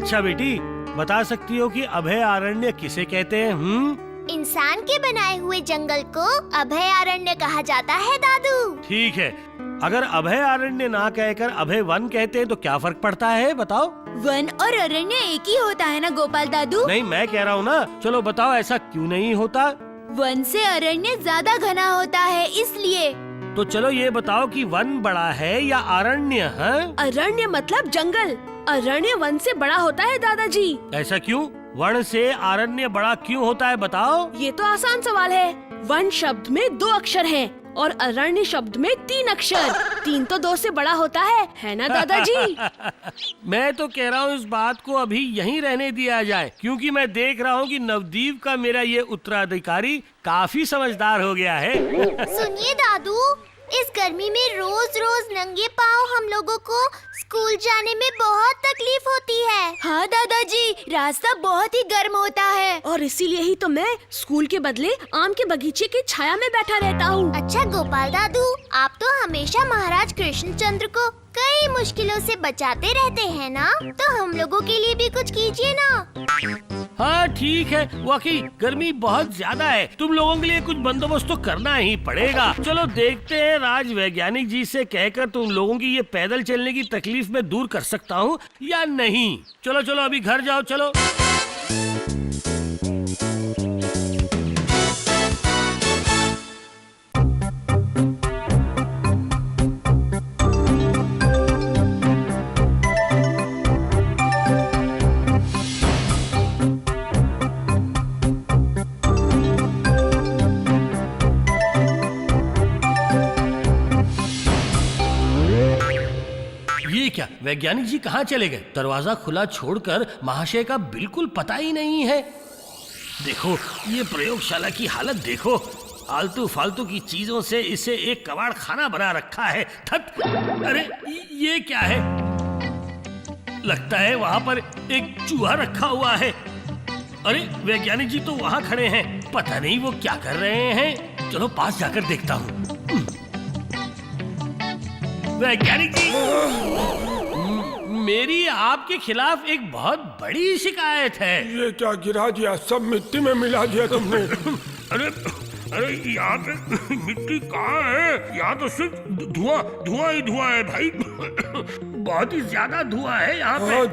अच्छा बेटी, बता सकती हो कि अभयारण्य किसे कहते हैं? इंसान के बनाए हुए जंगल को अभयारण्य कहा जाता है दादू। ठीक है, अगर अभयारण्य ना कहकर अभय वन कहते हैं तो क्या फर्क पड़ता है, बताओ? वन और अरण्य एक ही होता है ना गोपाल दादू? नहीं, मैं कह रहा हूँ ना। चलो बताओ, ऐसा क्यों नहीं होता? वन से अरण्य ज्यादा घना होता है, इसलिए। तो चलो ये बताओ कि वन बड़ा है या अरण्य है? अरण्य मतलब जंगल, अरण्य वन से बड़ा होता है दादाजी। ऐसा क्यों? वन से अरण्य बड़ा क्यों होता है, बताओ? ये तो आसान सवाल है। वन शब्द में 2 अक्षर हैं और अरण्य शब्द में 3 अक्षर। 3 तो 2 से बड़ा होता है ना दादाजी? मैं तो कह रहा हूँ इस बात को अभी यहीं रहने दिया जाए, क्योंकि मैं देख रहा हूँ कि नवदीप का मेरा ये उत्तराधिकारी काफी समझदार हो गया है। सुनिए दादू, इस गर्मी में रोज रोज नंगे पाँव हम लोगों को स्कूल जाने में बहुत तकलीफ होती है। हाँ दादाजी, रास्ता बहुत ही गर्म होता है। और इसीलिए ही तो मैं स्कूल के बदले आम के बगीचे की छाया में बैठा रहता हूँ। अच्छा गोपाल दादू, आप तो हमेशा महाराज कृष्णचंद्र को कई मुश्किलों से बचाते रहते हैं ना, तो हम लोगों के लिए भी कुछ कीजिए ना। हाँ ठीक है, वाकई गर्मी बहुत ज्यादा है, तुम लोगों के लिए कुछ बंदोबस्त तो करना ही पड़ेगा। चलो देखते हैं राज वैज्ञानिक जी से कहकर तुम लोगों की ये पैदल चलने की तकलीफ में दूर कर सकता हूँ या नहीं। चलो चलो अभी घर जाओ, चलो। ये क्या, वैज्ञानिक जी कहाँ चले गए? दरवाजा खुला छोड़कर महाशय का बिल्कुल पता ही नहीं है। देखो ये प्रयोगशाला की हालत देखो, आलतू फालतू की चीजों से इसे एक कबाड़ खाना बना रखा है। थत, अरे ये क्या है? लगता है वहाँ पर एक चूहा रखा हुआ है। अरे वैज्ञानिक जी तो वहाँ खड़े हैं, पता नहीं वो क्या कर रहे हैं। चलो पास जाकर देखता हूँ। वैज्ञानिक जी, मेरी आपके खिलाफ एक बहुत बड़ी शिकायत है। ये क्या गिरा दिया? सब मिट्टी में मिला दिया तुमने। अरे अरे यहाँ पे मिट्टी कहाँ है? यहाँ तो सिर्फ धुआं ही धुआं है भाई। बहुत ही ज्यादा धुआं है यहाँ पे। हाँ,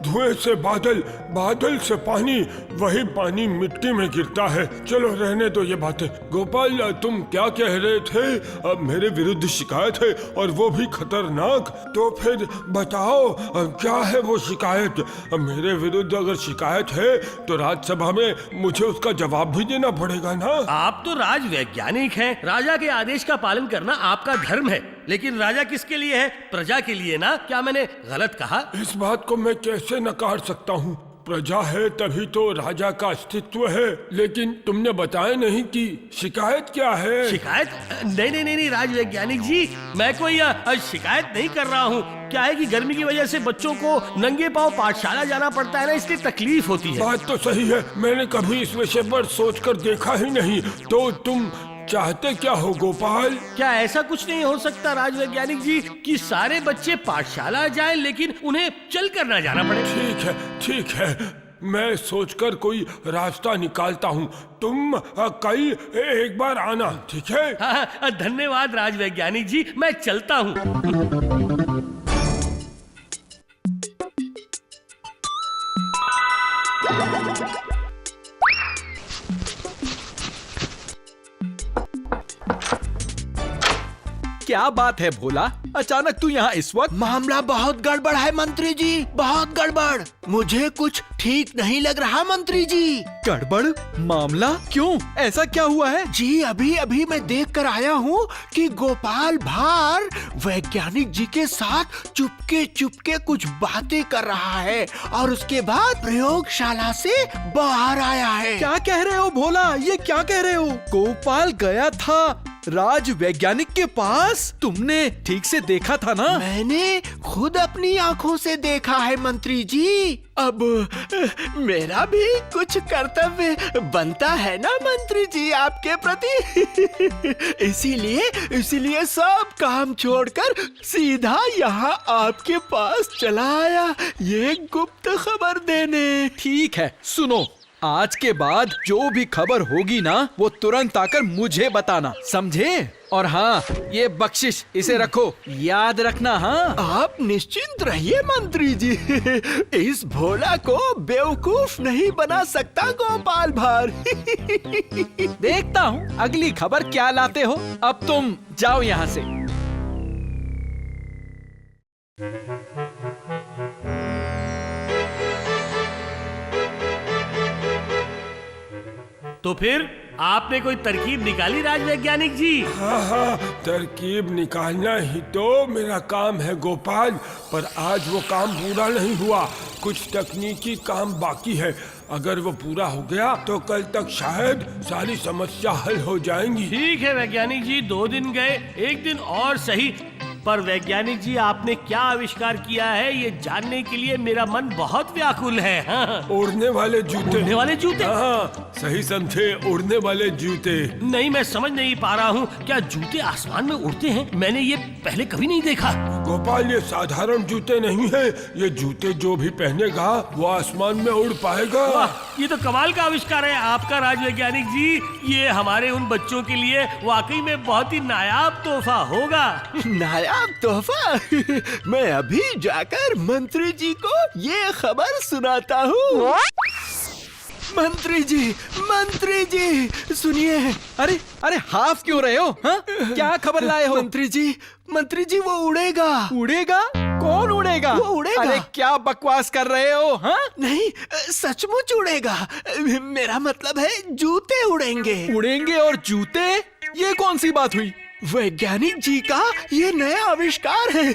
धुएं से बादल, बादल से पानी, वही पानी मिट्टी में गिरता है। चलो रहने दो ये बातें। गोपाल तुम क्या कह रहे थे? अब मेरे विरुद्ध शिकायत है और वो भी खतरनाक। तो फिर बताओ क्या है वो शिकायत? मेरे विरुद्ध अगर शिकायत है तो राज्यसभा में मुझे उसका जवाब भी देना पड़ेगा ना। आप तो राज वैज्ञानिक हैं, राजा के आदेश का पालन करना आपका धर्म है। लेकिन राजा किसके लिए है? प्रजा के लिए ना। क्या मैंने गलत कहा? इस बात को मैं कैसे नकार सकता हूँ? प्रजा है तभी तो राजा का अस्तित्व है। लेकिन तुमने बताया नहीं कि शिकायत क्या है। शिकायत? नहीं राज वैज्ञानिक जी, मैं कोई शिकायत नहीं कर रहा हूँ। क्या है कि गर्मी की वजह से बच्चों को नंगे पांव पाठशाला जाना पड़ता है ना, इसलिए तकलीफ होती है। बात तो सही है, मैंने कभी इस विषय पर सोचकर देखा ही नहीं। तो तुम चाहते क्या हो गोपाल? क्या ऐसा कुछ नहीं हो सकता राज वैज्ञानिक जी कि सारे बच्चे पाठशाला जाएं लेकिन उन्हें चल कर ना जाना पड़े? ठीक है, मैं सोचकर कोई रास्ता निकालता हूँ। तुम कल एक बार आना, ठीक है? हाँ, धन्यवाद राज वैज्ञानिक जी, मैं चलता हूँ। क्या बात है भोला, अचानक तू यहाँ इस वक्त? मामला बहुत गड़बड़ है मंत्री जी, बहुत गड़बड़। मुझे कुछ ठीक नहीं लग रहा मंत्री जी। गड़बड़? मामला क्यों? ऐसा क्या हुआ है? जी अभी मैं देख कर आया हूँ कि गोपाल भार वैज्ञानिक जी के साथ चुपके कुछ बातें कर रहा है और उसके बाद प्रयोगशाला से बाहर आया है। क्या कह रहे हो भोला? ये क्या कह रहे हो? गोपाल गया था राज वैज्ञानिक के पास? तुमने ठीक से देखा था ना? मैंने खुद अपनी आंखों से देखा है मंत्री जी। अब मेरा भी कुछ कर्तव्य बनता है ना मंत्री जी आपके प्रति। इसीलिए सब काम छोड़कर सीधा यहाँ आपके पास चला आया ये गुप्त खबर देने। ठीक है, सुनो, आज के बाद जो भी खबर होगी ना वो तुरंत आकर मुझे बताना, समझे? और हाँ, ये बख्शिश इसे रखो, याद रखना। हाँ, आप निश्चिंत रहिए मंत्री जी। इस भोला को बेवकूफ नहीं बना सकता गोपाल भार। देखता हूँ अगली खबर क्या लाते हो। अब तुम जाओ यहाँ से। तो फिर आपने कोई तरकीब निकाली राज वैज्ञानिक जी? हाँ, तरकीब निकालना ही तो मेरा काम है गोपाल, पर आज वो काम पूरा नहीं हुआ। कुछ तकनीकी काम बाकी है। अगर वो पूरा हो गया तो कल तक शायद सारी समस्या हल हो जाएंगी। ठीक है वैज्ञानिक जी, 2 दिन गए, 1 दिन और सही। पर वैज्ञानिक जी, आपने क्या आविष्कार किया है ये जानने के लिए मेरा मन बहुत व्याकुल है। हाँ। उड़ने वाले जूते। उड़ने वाले जूते? हाँ, सही समझे, उड़ने वाले जूते। नहीं, मैं समझ नहीं पा रहा हूँ, क्या जूते आसमान में उड़ते हैं? मैंने ये पहले कभी नहीं देखा। गोपाल, ये साधारण जूते नहीं है। ये जूते जो भी पहनेगा वो आसमान में उड़ पाएगा। वाह, ये तो कमाल का आविष्कार है आपका राज वैज्ञानिक जी। ये हमारे उन बच्चों के लिए वाकई में बहुत ही नायाब तोहफा होगा। नायाब तोहफा? मैं अभी जाकर मंत्री जी को ये खबर सुनाता हूँ। मंत्री जी सुनिए। अरे अरे, हाफ क्यों रहे हो? हाँ? क्या खबर लाए हो? मंत्री जी वो उड़ेगा। उड़ेगा? कौन उड़ेगा? वो उड़ेगा। अरे क्या बकवास कर रहे हो? हाँ? नहीं, सचमुच उड़ेगा। मेरा मतलब है जूते उड़ेंगे। उड़ेंगे और जूते? ये कौन सी बात हुई? वैज्ञानिक जी का ये नया आविष्कार है।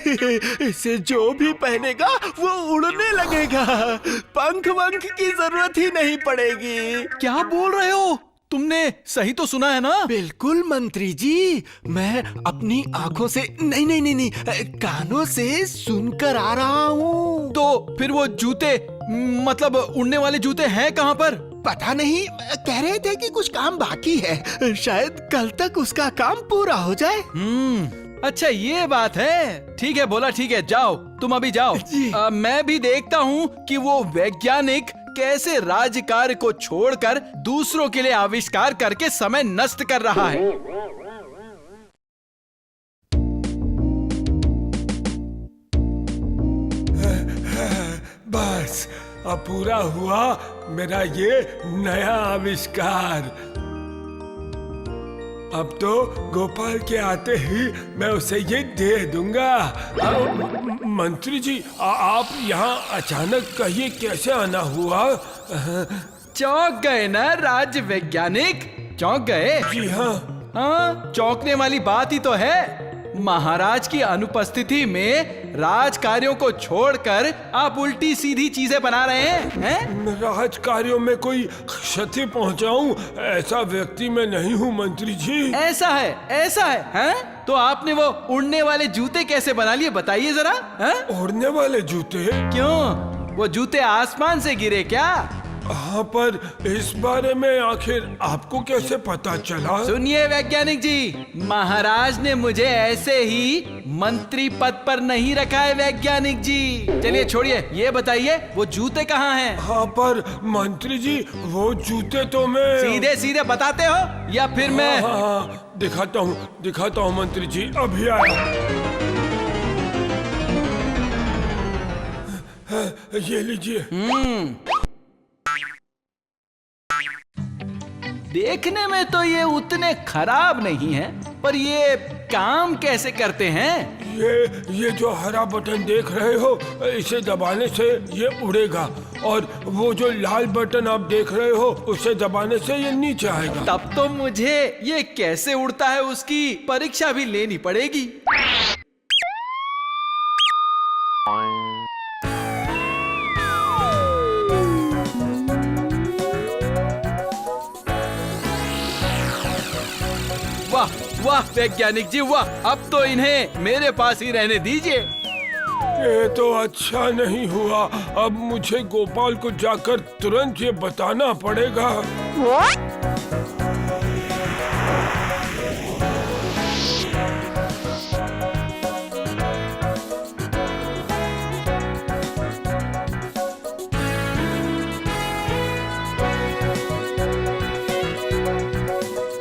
इसे जो भी पहनेगा वो उड़ने लगेगा। पंख वंख की जरूरत ही नहीं पड़ेगी। क्या बोल रहे हो? तुमने सही तो सुना है ना? बिल्कुल मंत्री जी, मैं अपनी आंखों से नहीं, कानों से सुनकर आ रहा हूँ। तो फिर वो जूते, मतलब उड़ने वाले जूते हैं कहाँ पर? पता नहीं, कह रहे थे कि कुछ काम बाकी है, शायद कल तक उसका काम पूरा हो जाए। अच्छा ये बात है। ठीक है बोला, ठीक है, जाओ, तुम अभी जाओ। मैं भी देखता हूँ कि वो वैज्ञानिक कैसे राज कार्य को छोड़कर दूसरों के लिए आविष्कार करके समय नष्ट कर रहा है। बस अब पूरा हुआ मेरा ये नया आविष्कार। अब तो गोपाल के आते ही मैं उसे ये दे दूंगा। मंत्री जी, आप यहाँ अचानक कहिए कैसे आना हुआ? चौंक गए ना राज वैज्ञानिक? चौंक गए? जी हाँ। हाँ, चौंकने वाली बात ही तो है। महाराज की अनुपस्थिति में राज कार्यों को छोड़कर आप उल्टी सीधी चीजें बना रहे हैं? राज कार्यों में कोई क्षति पहुंचाऊं ऐसा व्यक्ति मैं नहीं हूं मंत्री जी। ऐसा है, ऐसा है, हैं? तो आपने वो उड़ने वाले जूते कैसे बना लिए, बताइए जरा। हैं? उड़ने वाले जूते? क्यों, वो जूते आसमान से गिरे क्या? हाँ, पर इस बारे में आखिर आपको कैसे पता चला? सुनिए वैज्ञानिक जी, महाराज ने मुझे ऐसे ही मंत्री पद पर नहीं रखा है वैज्ञानिक जी। चलिए छोड़िए, ये बताइए वो जूते कहाँ हैं? हाँ, पर मंत्री जी वो जूते तो मैं सीधे सीधे बताते हो या फिर मैं? हाँ, दिखाता हूँ मंत्री जी, अभी आया। ये लीजिए। देखने में तो ये उतने खराब नहीं है, पर ये काम कैसे करते हैं? ये जो हरा बटन देख रहे हो, इसे दबाने से ये उड़ेगा, और वो जो लाल बटन आप देख रहे हो उसे दबाने से ये नीचे आएगा। तब तो मुझे ये कैसे उड़ता है उसकी परीक्षा भी लेनी पड़ेगी। वाह वाह वैज्ञानिक जी वाह, अब तो इन्हें मेरे पास ही रहने दीजिए। ये तो अच्छा नहीं हुआ। अब मुझे गोपाल को जाकर तुरंत ये बताना पड़ेगा।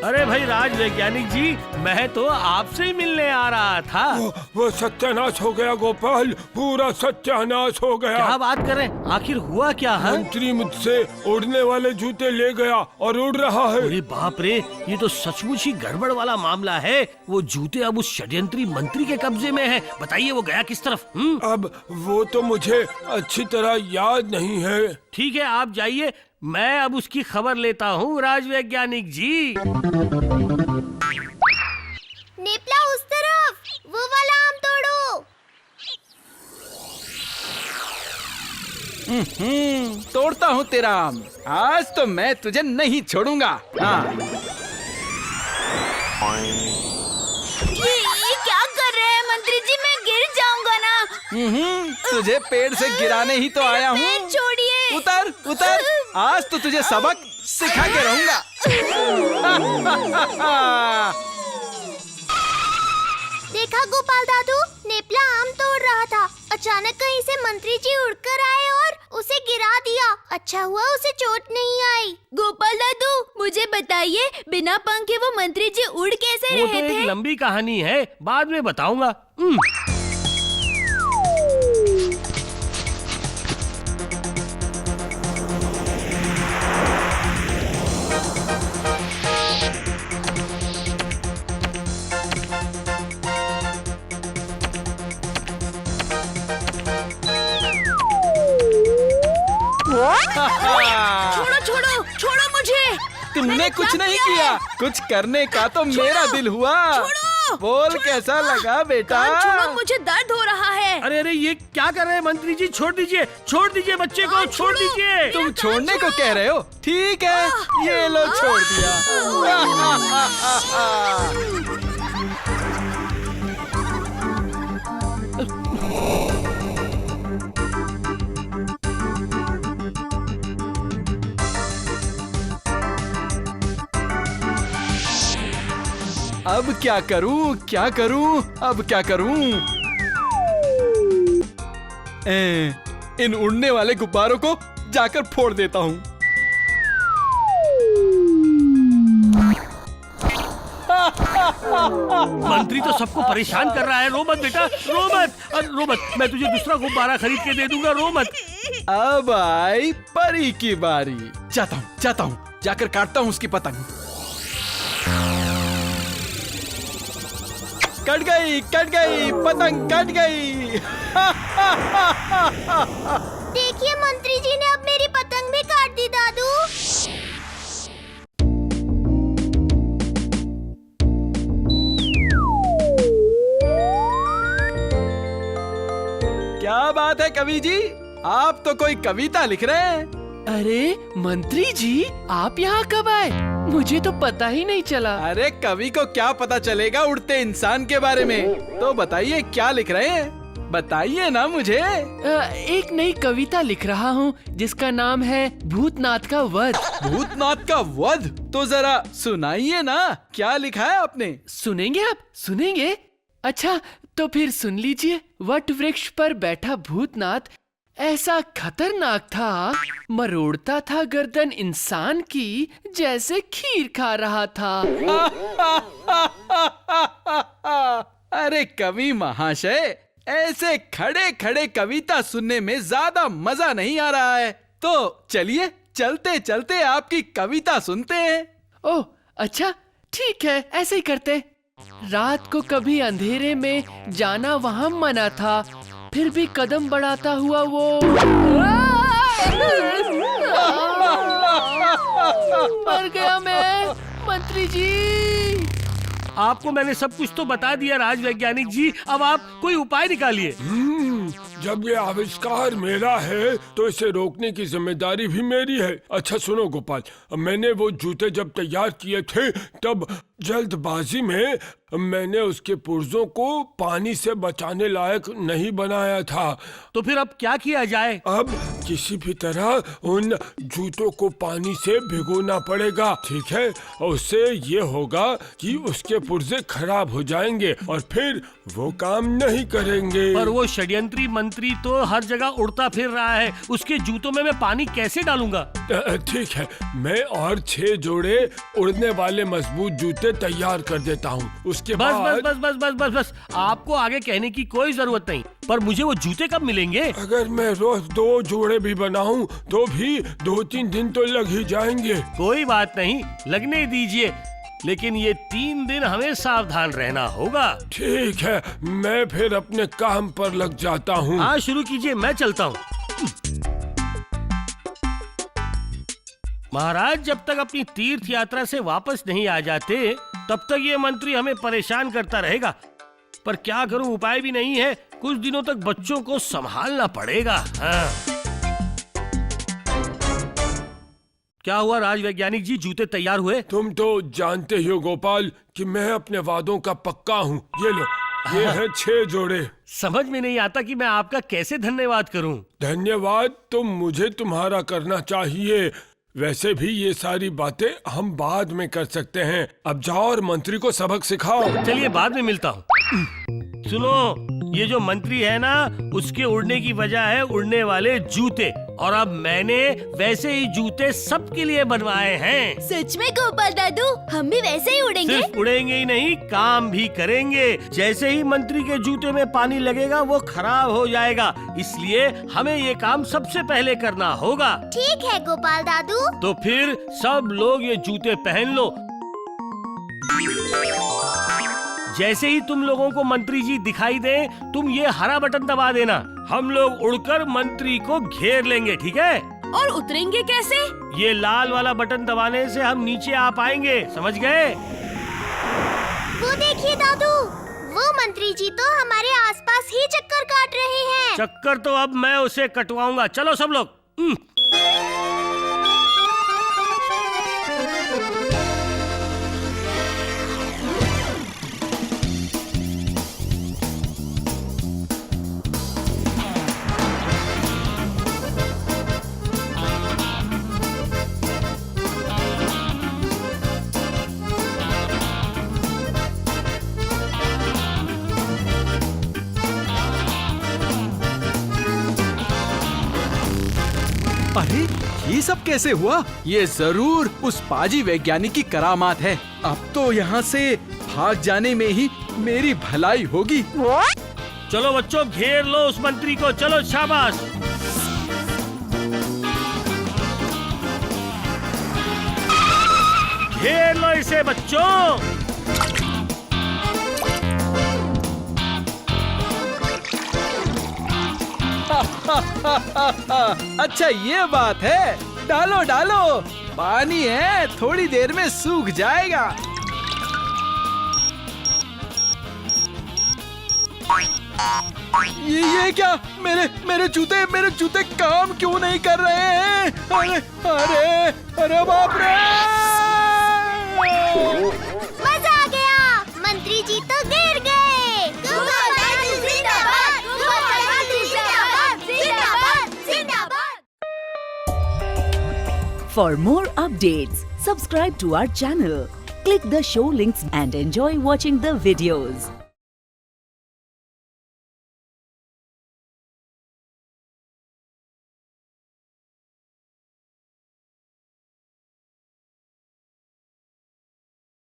अरे भाई राज वैज्ञानिक जी, मैं तो आपसे ही मिलने आ रहा था। वो सत्यानाश हो गया गोपाल, पूरा सत्यानाश हो गया। क्या बात कर रहे हैं? आखिर हुआ क्या है? मंत्री मुझसे उड़ने वाले जूते ले गया और उड़ रहा है। अरे बाप रे, ये तो सचमुच ही गड़बड़ वाला मामला है। वो जूते अब उस षड्यंत्री मंत्री के कब्जे में हैं। बताइए वो गया किस तरफ? अब वो तो मुझे अच्छी तरह याद नहीं है। ठीक है, आप जाइए, मैं अब उसकी खबर लेता हूँ राज वैज्ञानिक जी। नेपला उस तरफ, वो वाला आम तोड़ो। तोड़ता हूँ तेरा आम, आज तो मैं तुझे नहीं छोड़ूंगा। हाँ। ये क्या कर रहे हैं मंत्री जी? मैं गिर जाऊंगा ना। तुझे पेड़ से गिराने ही तो आया हूँ। पैर छोड़िए। उतर उतर, आज तो तुझे सबक सिखा के रहूंगा। देखा गोपाल दादू, नेपला आम तोड़ रहा था। अचानक कहीं से मंत्री जी उड़कर आए और उसे गिरा दिया। अच्छा हुआ उसे चोट नहीं आई। गोपाल दादू, मुझे बताइए, बिना पंखे वो मंत्री जी उड़ कैसे वो रहे तो थे? एक लंबी कहानी है, बाद में बताऊंगा। छोड़ो छोड़ो छोड़ो मुझे। तुमने कुछ क्या नहीं किया किया, कुछ करने का तो मेरा दिल हुआ। छोड़ो। बोल कैसा लगा बेटा? कान छोड़ो, मुझे दर्द हो रहा है। अरे अरे, ये क्या कर रहे हैं मंत्री जी? छोड़ दीजिए, छोड़ दीजिए बच्चे को, छोड़ छोड़ो। दीजिए। तुम छोड़ने को कह रहे हो? ठीक है, ये लो छोड़ दिया। अब क्या करूं, क्या करूं, अब क्या करूं? इन उड़ने वाले गुब्बारों को जाकर फोड़ देता हूं। मंत्री तो सबको परेशान कर रहा है। रो मत बेटा, रो मत। अरे रो मत, मैं तुझे दूसरा गुब्बारा खरीद के दे दूंगा, रो मत। अब आई परी की बारी। जाता हूं, जाकर काटता हूं उसकी पतंग। कट गई पतंग, कट गई। देखिए मंत्री जी ने अब मेरी पतंग भी काट दी दादू। क्या बात है कवि जी, आप तो कोई कविता लिख रहे हैं। अरे मंत्री जी, आप यहाँ कब आए? मुझे तो पता ही नहीं चला। अरे कवि को क्या पता चलेगा उड़ते इंसान के बारे में? तो बताइए क्या लिख रहे हैं, बताइए ना मुझे। एक नई कविता लिख रहा हूँ जिसका नाम है भूतनाथ का वध। भूतनाथ का वध? तो जरा सुनाइए ना, क्या लिखा है आपने? सुनेंगे आप? सुनेंगे? अच्छा तो फिर सुन लीजिए। वट वृक्ष पर बैठा भूतनाथ ऐसा खतरनाक था, मरोड़ता था गर्दन इंसान की जैसे खीर खा रहा था। अरे कवि महाशय, ऐसे खड़े खड़े कविता सुनने में ज्यादा मजा नहीं आ रहा है। तो चलिए चलते चलते आपकी कविता सुनते हैं। ओह अच्छा, ठीक है, ऐसे ही करते। रात को कभी अंधेरे में जाना वहां मना था, फिर भी कदम बढ़ाता हुआ वो मर गया मैं। मंत्री जी, आपको मैंने सब कुछ तो बता दिया राज वैज्ञानिक जी, अब आप कोई उपाय निकालिए। जब ये आविष्कार मेरा है तो इसे रोकने की जिम्मेदारी भी मेरी है। अच्छा सुनो गोपाल, मैंने वो जूते जब तैयार किए थे तब जल्दबाजी में मैंने उसके पुर्जों को पानी से बचाने लायक नहीं बनाया था। तो फिर अब क्या किया जाए? अब किसी भी तरह उन जूतों को पानी से भिगोना पड़ेगा, ठीक है? और उससे ये होगा कि उसके पुर्जे खराब हो जाएंगे और फिर वो काम नहीं करेंगे। पर वो षड्यंत्री मंत्री तो हर जगह उड़ता फिर रहा है, उसके जूतों में मैं पानी कैसे डालूंगा? ठीक है, मैं और 6 जोड़े उड़ने वाले मजबूत जूते तैयार कर देता हूँ। उसके बस बाद बस बस बस बस बस बस आपको आगे कहने की कोई जरूरत नहीं। पर मुझे वो जूते कब मिलेंगे? अगर मैं रोज 2 जोड़े भी बनाऊं तो भी 2-3 दिन तो लग ही जाएंगे। कोई बात नहीं, लगने दीजिए, लेकिन ये 3 दिन हमें सावधान रहना होगा। ठीक है, मैं फिर अपने काम पर लग जाता हूँ। हाँ शुरू कीजिए, मैं चलता हूँ। महाराज जब तक अपनी तीर्थ यात्रा से वापस नहीं आ जाते तब तक ये मंत्री हमें परेशान करता रहेगा। पर क्या करूं, उपाय भी नहीं है, कुछ दिनों तक बच्चों को संभालना पड़ेगा। हाँ। क्या हुआ राज वैज्ञानिक जी, जूते तैयार हुए? तुम तो जानते ही हो गोपाल कि मैं अपने वादों का पक्का हूँ। ये लो, ये है 6 जोड़े। समझ में नहीं आता कि मैं आपका कैसे धन्यवाद करूं। धन्यवाद तो मुझे तुम्हारा करना चाहिए। वैसे भी ये सारी बातें हम बाद में कर सकते हैं। अब जाओ और मंत्री को सबक सिखाओ। चलिए बाद में मिलता हूँ। सुनो, ये जो मंत्री है ना, उसके उड़ने की वजह है उड़ने वाले जूते, और अब मैंने वैसे ही जूते सबके लिए बनवाए हैं। सच में गोपाल दादू, हम भी वैसे ही उड़ेंगे? सिर्फ उड़ेंगे ही नहीं, काम भी करेंगे। जैसे ही मंत्री के जूते में पानी लगेगा वो खराब हो जाएगा, इसलिए हमें ये काम सबसे पहले करना होगा। ठीक है गोपाल दादू। तो फिर सब लोग ये जूते पहन लो। जैसे ही तुम लोगों को मंत्री जी दिखाई दे, तुम ये हरा बटन दबा देना। हम लोग उड़कर मंत्री को घेर लेंगे, ठीक है? और उतरेंगे कैसे? ये लाल वाला बटन दबाने से हम नीचे आ पाएंगे, समझ गए? वो देखिए दादू, वो मंत्री जी तो हमारे आसपास ही चक्कर काट रहे हैं। चक्कर तो अब मैं उसे कटवाऊंगा। चलो सब लोग। अरे ये सब कैसे हुआ? ये जरूर उस पाजी वैज्ञानिक की करामात है। अब तो यहाँ से भाग जाने में ही मेरी भलाई होगी। चलो बच्चों, घेर लो उस मंत्री को। चलो शाबाश। घेर लो इसे बच्चों। अच्छा ये बात है, डालो डालो, पानी है, थोड़ी देर में सूख जाएगा। ये क्या? मेरे जूते काम क्यों नहीं कर रहे हैं? अरे अरे अरे बाप रे! मजा आ गया, मंत्री जी तो गिर गए। गोपाल दादू जिंदाबाद, गोपाल दादू जिंदाबाद, जिंदाबाद, जिंदाबाद। For more updates, subscribe to our channel, click the show links and enjoy watching the videos.